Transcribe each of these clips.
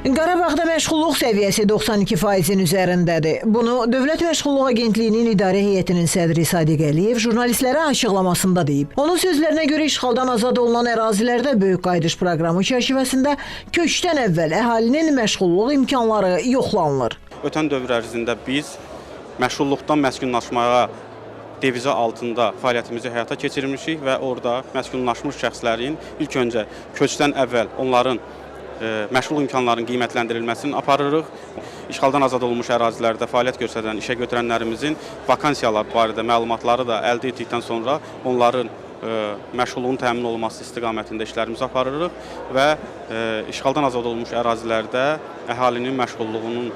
Qarabağda məşğulluq səviyyəsi 92%-in üzərindədir. Bunu Dövlət Məşğulluq Agentliyinin İdarə Heyətinin sədri Sadiq Əliyev jurnalistlərə açıqlamasında deyib. Onun sözlərinə görə işğaldan azad olunan ərazilərdə böyük qayıdış proqramı çərçivəsində köçdən əvvəl əhalinin məşğulluq imkanları yoxlanılır. Ötən dövr ərzində biz məşğulluqdan məskunlaşmaya devizi altında fəaliyyətimizi həyata keçirmişik və orada məskunlaşmış şəxslərin ilk öncə köçdən əvvəl onların məşğul imkanların qiymətləndirilməsini aparırıq. İşğaldan azad olunmuş ərazilərdə fəaliyyət göstərən işə götürənlərimizin vakansiyalar barədə məlumatları da əldə etdikdən sonra onların məşğulluğun təmin olunması istiqamətində işlərimizi aparırıq və işğaldan azad olunmuş ərazilərdə əhalinin məşğulluğunun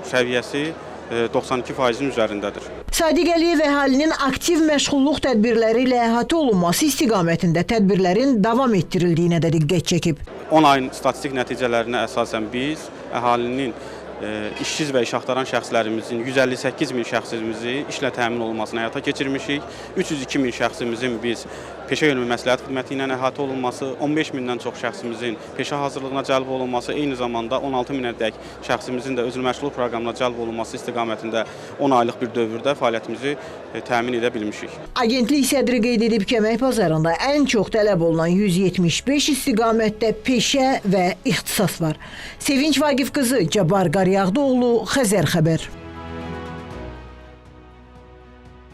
səviyyəsi 92%-in üzərindədir. Sadiq Əliyev əhalinin aktiv məşğulluq tədbirləri ilə əhatə olunması istiqamətində tədbirlərin davam etdirildiyinə də diqqət çəkib. 10 ayın statistik nəticələrinə əsasən biz əhalinin işsiz və iş axtaran şəxslərimizin 158 min şəxsimizi işlə təmin olunmasını həyata keçirmişik. 302 min şəxsimizin biz peşə yönümlü məsləhət xidməti ilə əhatə olunması, 15 mindən çox şəxsimizin peşə hazırlığına cəlb olunması, eyni zamanda 16 minədək şəxsimizin də özünü məşğulluq proqramına cəlb olunması istiqamətində 10 aylıq bir dövrdə fəaliyyətimizi təmin edə bilmişik. Agentlik sədri qeyd edib ki, əmək bazarında ən çox tələb olunan 175 istiqamətdə peşə və ixtisas var. Sevinç Vaqif qızı, Cabbar Qaryağdıoğlu, Xəzər xəbər.